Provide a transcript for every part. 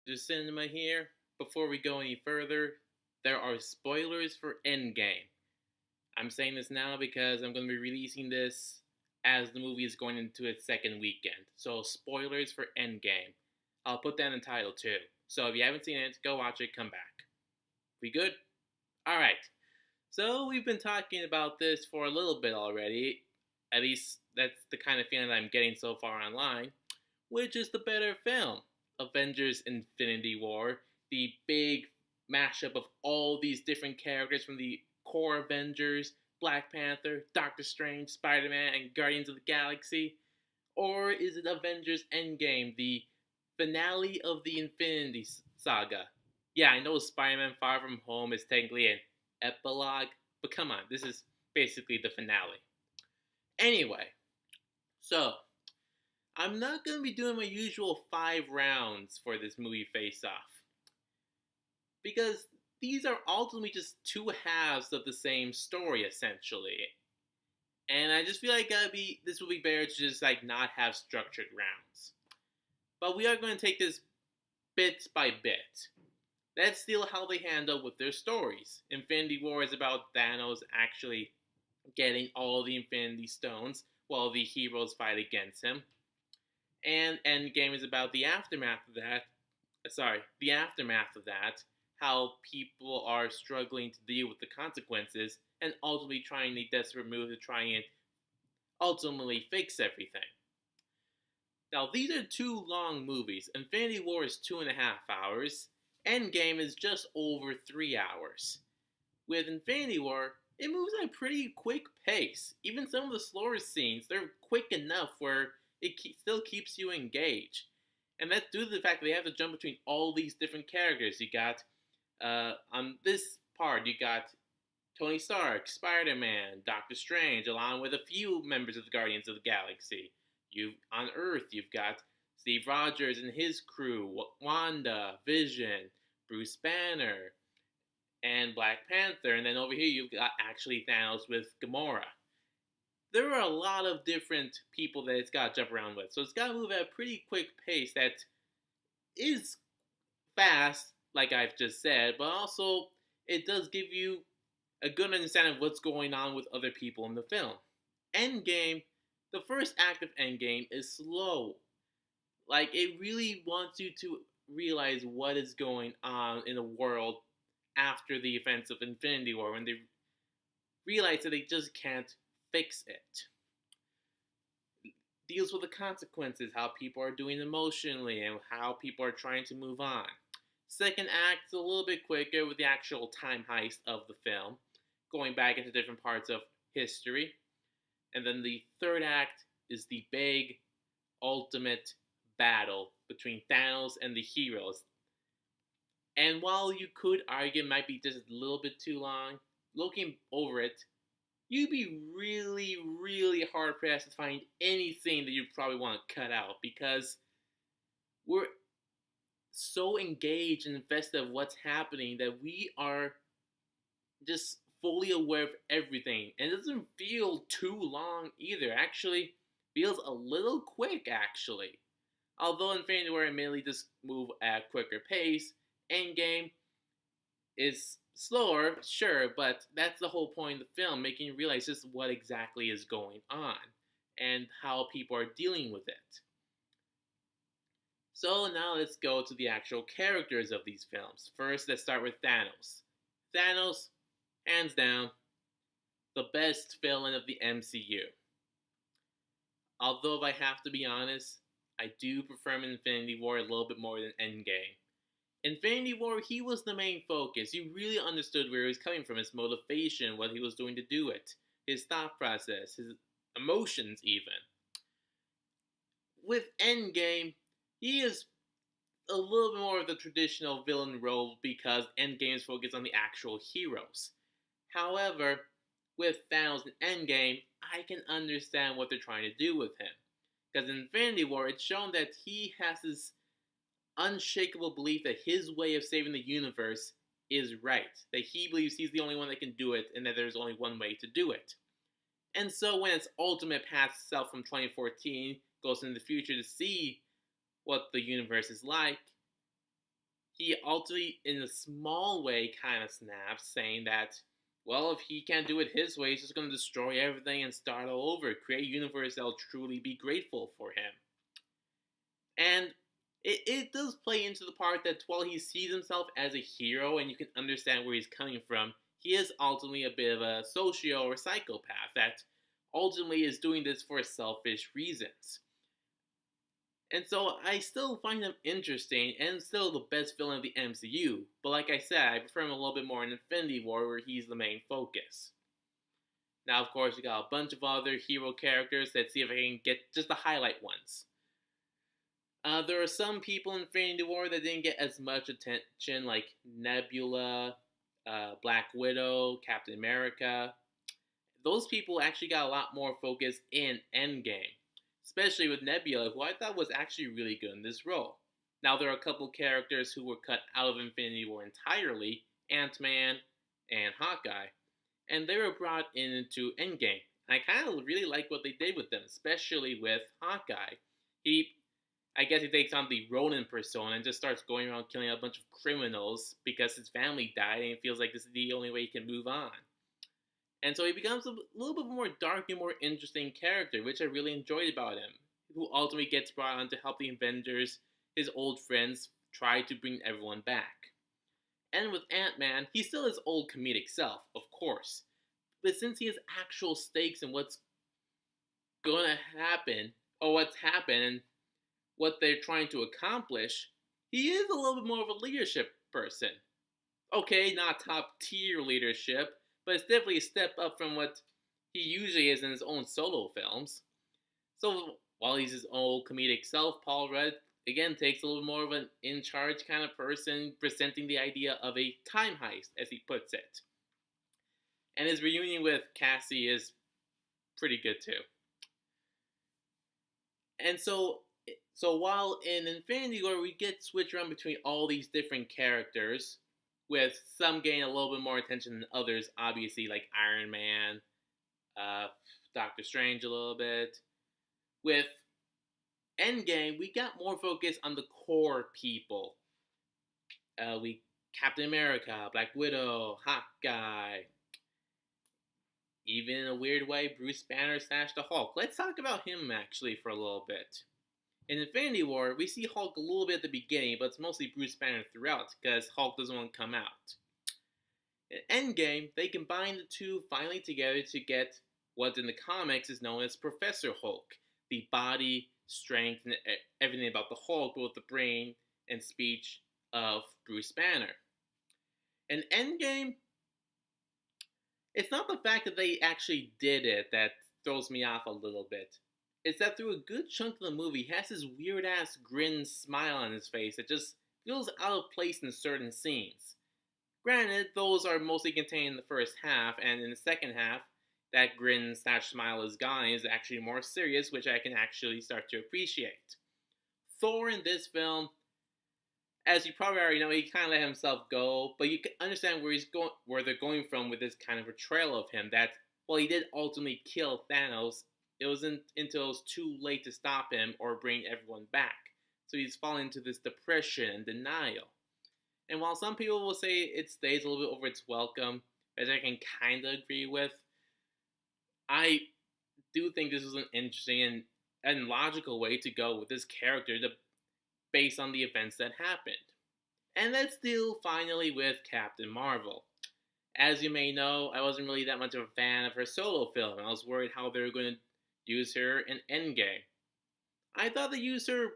The cinema here. Before we go any further, there are spoilers for Endgame. I'm saying this now because I'm going to be releasing this as the movie is going into its second weekend. So, spoilers for Endgame. I'll put that in the title too. So, if you haven't seen it, go watch it, come back. We good? Alright. So, we've been talking about this for a little bit already. At least, that's the kind of feeling that I'm getting so far online. Which is the better film? Avengers Infinity War, the big mashup of all these different characters from the core Avengers, Black Panther, Doctor Strange, Spider Man, and Guardians of the Galaxy? Or is it Avengers Endgame, the finale of the Infinity Saga? Yeah, I know Spider Man Far From Home is technically an epilogue, but come on, this is basically the finale. Anyway, so I'm not going to be doing my usual 5 rounds for this movie Face Off because these are ultimately just two halves of the same story, essentially. And I just feel like this would be better to just not have structured rounds. But we are going to take this bit by bit. That's still how they handle with their stories. Infinity War is about Thanos actually getting all the Infinity Stones while the heroes fight against him. And Endgame is about the aftermath of that. The aftermath of that. How people are struggling to deal with the consequences and ultimately trying a desperate move to try and ultimately fix everything. Now, these are two long movies. Infinity War is 2.5 hours. Endgame is just over 3 hours. With Infinity War, it moves at a pretty quick pace. Even some of the slower scenes, they're quick enough where it still keeps you engaged. And that's due to the fact that they have to jump between all these different characters. You got, on this part, you got Tony Stark, Spider Man, Doctor Strange, along with a few members of the Guardians of the Galaxy. On Earth, you've got Steve Rogers and his crew, Wanda, Vision, Bruce Banner, and Black Panther. And then over here, you've got actually Thanos with Gamora. There are a lot of different people that it's got to jump around with. So it's got to move at a pretty quick pace that is fast, like I've just said, but also it does give you a good understanding of what's going on with other people in the film. Endgame, the first act of Endgame is slow. Like, it really wants you to realize what is going on in the world after the events of Infinity War when they realize that they just can't fix it. Deals with the consequences, how people are doing emotionally, and how people are trying to move on. Second act is a little bit quicker with the actual time heist of the film, going back into different parts of history. And then the third act is the big, ultimate battle between Thanos and the heroes. And while you could argue it might be just a little bit too long, looking over it, you'd be really, really hard pressed to find anything that you'd probably want to cut out because we're so engaged and invested in what's happening that we are just fully aware of everything. And it doesn't feel too long either. Actually, feels a little quick, actually. Although Infinity War admittedly just move at a quicker pace, Endgame is slower, sure, but that's the whole point of the film, making you realize just what exactly is going on and how people are dealing with it. So now let's go to the actual characters of these films. First, let's start with Thanos. Thanos, hands down, the best villain of the MCU. Although, if I have to be honest, I do prefer Infinity War a little bit more than Endgame. Infinity War, he was the main focus. You really understood where he was coming from, his motivation, what he was doing to do it, his thought process, his emotions, even. With Endgame, he is a little bit more of the traditional villain role because Endgame is focused on the actual heroes. However, with Thanos and Endgame, I can understand what they're trying to do with him. Because in Infinity War, it's shown that he has this unshakable belief that his way of saving the universe is right. That he believes he's the only one that can do it, and that there's only one way to do it. And so when its ultimate past self from 2014 goes into the future to see what the universe is like, he ultimately, in a small way, kind of snaps, saying that, well, if he can't do it his way, he's just going to destroy everything and start all over, create a universe that'll truly be grateful for him. And it does play into the part that while he sees himself as a hero and you can understand where he's coming from, he is ultimately a bit of a socio or psychopath that ultimately is doing this for selfish reasons. And so I still find him interesting and still the best villain of the MCU. But like I said, I prefer him a little bit more in Infinity War where he's the main focus. Now, of course, we got a bunch of other hero characters. Let's see if I can get just the highlight ones. There are some people in Infinity War that didn't get as much attention, like Nebula, Black Widow, Captain America. Those people actually got a lot more focus in Endgame, especially with Nebula, who I thought was actually really good in this role. Now, there are a couple characters who were cut out of Infinity War entirely, Ant-Man and Hawkeye, and they were brought into Endgame. I kind of really like what they did with them, especially with Hawkeye. I guess he takes on the Ronin persona and just starts going around killing a bunch of criminals because his family died and he feels like this is the only way he can move on. And so he becomes a little bit more dark and more interesting character, which I really enjoyed about him, who ultimately gets brought on to help the Avengers, his old friends, try to bring everyone back. And with Ant-Man, he's still his old comedic self, of course. But since he has actual stakes in what's gonna happen, or what's happened, and what they're trying to accomplish, he is a little bit more of a leadership person. Okay, not top tier leadership, but it's definitely a step up from what he usually is in his own solo films. So while he's his old comedic self, Paul Rudd again takes a little more of an in charge kind of person, presenting the idea of a time heist, as he puts it. And his reunion with Cassie is pretty good too. And so while in Infinity War we get switched around between all these different characters, with some getting a little bit more attention than others, obviously like Iron Man, Doctor Strange a little bit. With Endgame, we got more focus on the core people. We Captain America, Black Widow, Hawkeye, even in a weird way, Bruce Banner / the Hulk. Let's talk about him actually for a little bit. In Infinity War, we see Hulk a little bit at the beginning, but it's mostly Bruce Banner throughout, because Hulk doesn't want to come out. In Endgame, they combine the two finally together to get what in the comics is known as Professor Hulk, the body, strength, and everything about the Hulk, both the brain and speech of Bruce Banner. In Endgame, it's not the fact that they actually did it that throws me off a little bit. It's that through a good chunk of the movie, he has this weird ass grin smile on his face that just feels out of place in certain scenes. Granted, those are mostly contained in the first half, and in the second half, that grin / smile is gone and is actually more serious, which I can actually start to appreciate. Thor in this film, as you probably already know, he kind of let himself go, but you can understand where they're going from with this kind of portrayal of him. That while he did ultimately kill Thanos, it wasn't until it was too late to stop him or bring everyone back. So he's fallen into this depression and denial. And while some people will say it stays a little bit over its welcome, as I can kind of agree with, I do think this was an interesting and logical way to go with this character based on the events that happened. And let's deal finally with Captain Marvel. As you may know, I wasn't really that much of a fan of her solo film, and I was worried how they were going to use her in Endgame. I thought they used her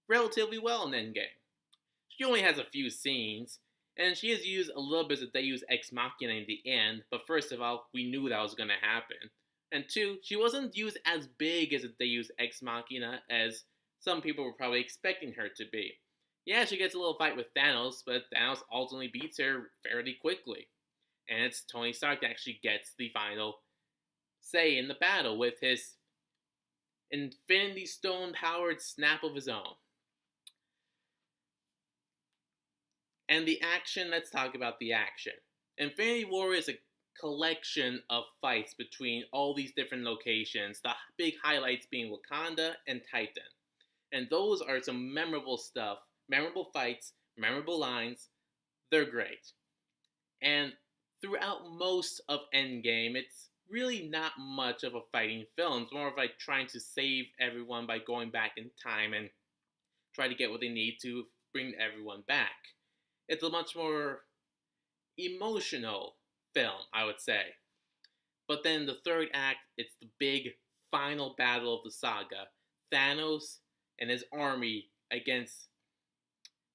relatively well in Endgame. She only has a few scenes, and she is used a little bit as a Deus Ex Machina in the end, but first of all, we knew that was going to happen. And two, she wasn't used as big as a Deus Ex Machina as some people were probably expecting her to be. Yeah, she gets a little fight with Thanos, but Thanos ultimately beats her fairly quickly. And it's Tony Stark that actually gets the final say in the battle with his Infinity Stone powered snap of his own. And the action, let's talk about the action. Infinity War is a collection of fights between all these different locations, the big highlights being Wakanda and Titan. And those are some memorable stuff, memorable fights, memorable lines. They're great. And throughout most of Endgame, it's really not much of a fighting film. It's more of like trying to save everyone by going back in time and try to get what they need to bring everyone back. It's a much more emotional film, I would say. But then the third act, it's the big final battle of the saga. Thanos and his army against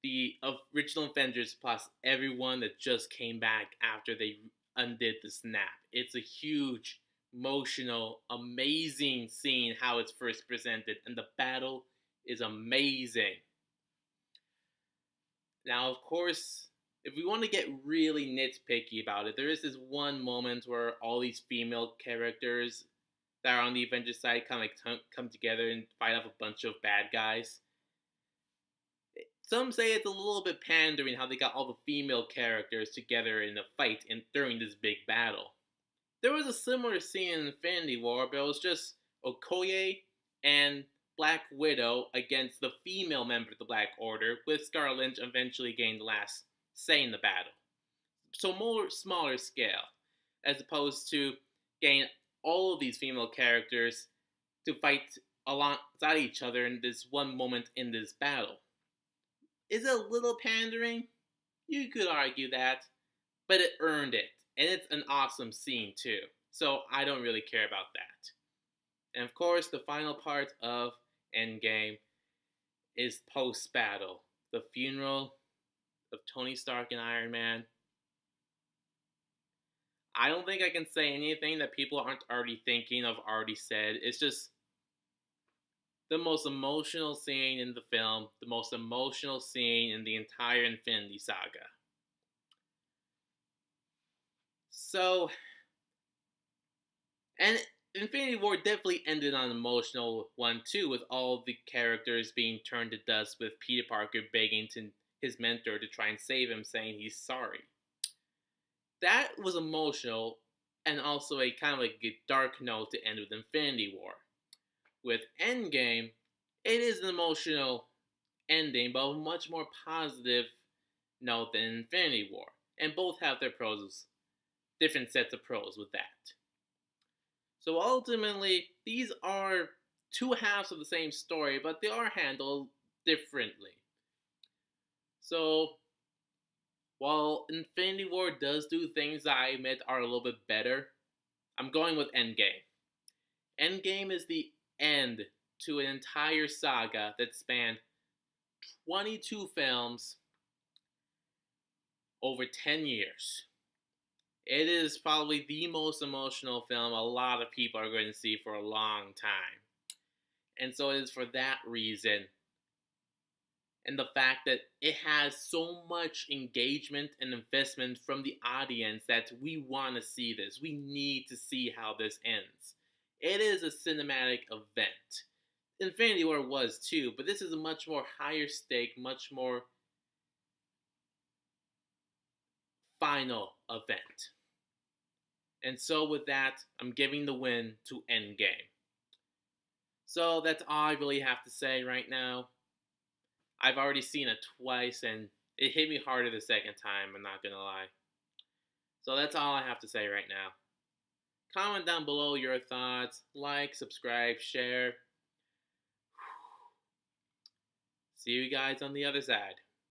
the original Avengers plus everyone that just came back after they undid the snap. It's a huge, emotional, amazing scene how it's first presented, and the battle is amazing. Now, of course, if we want to get really nitpicky about it, there is this one moment where all these female characters that are on the Avengers side kind of like come together and fight off a bunch of bad guys. Some say it's a little bit pandering how they got all the female characters together in a fight during this big battle. There was a similar scene in Infinity War, but it was just Okoye and Black Widow against the female member of the Black Order, with Scarlet Witch eventually getting the last say in the battle. So more smaller scale, as opposed to getting all of these female characters to fight alongside each other in this one moment in this battle. Is it a little pandering? You could argue that, but it earned it, and it's an awesome scene too, so I don't really care about that. And of course, the final part of Endgame is post-battle, the funeral of Tony Stark and Iron Man. I don't think I can say anything that people aren't already thinking of, already said. It's just the most emotional scene in the film, the most emotional scene in the entire Infinity Saga. So, and Infinity War definitely ended on an emotional one too, with all the characters being turned to dust, with Peter Parker begging his mentor to try and save him, saying he's sorry. That was emotional, and also a kind of like a dark note to end with Infinity War. With Endgame, it is an emotional ending, but a much more positive note than Infinity War. And both have their pros, different sets of pros with that. So ultimately, these are two halves of the same story, but they are handled differently. So, while Infinity War does do things that I admit are a little bit better, I'm going with Endgame. Endgame is the end to an entire saga that spanned 22 films over 10 years. It is probably the most emotional film a lot of people are going to see for a long time. And so it is for that reason, and the fact that it has so much engagement and investment from the audience, that we want to see this. We need to see how this ends. It is a cinematic event. Infinity War was too, but this is a much more higher stake, much more final event. And so with that, I'm giving the win to Endgame. So that's all I really have to say right now. I've already seen it twice, and it hit me harder the second time, I'm not gonna lie. So that's all I have to say right now. Comment down below your thoughts, like, subscribe, share. See you guys on the other side.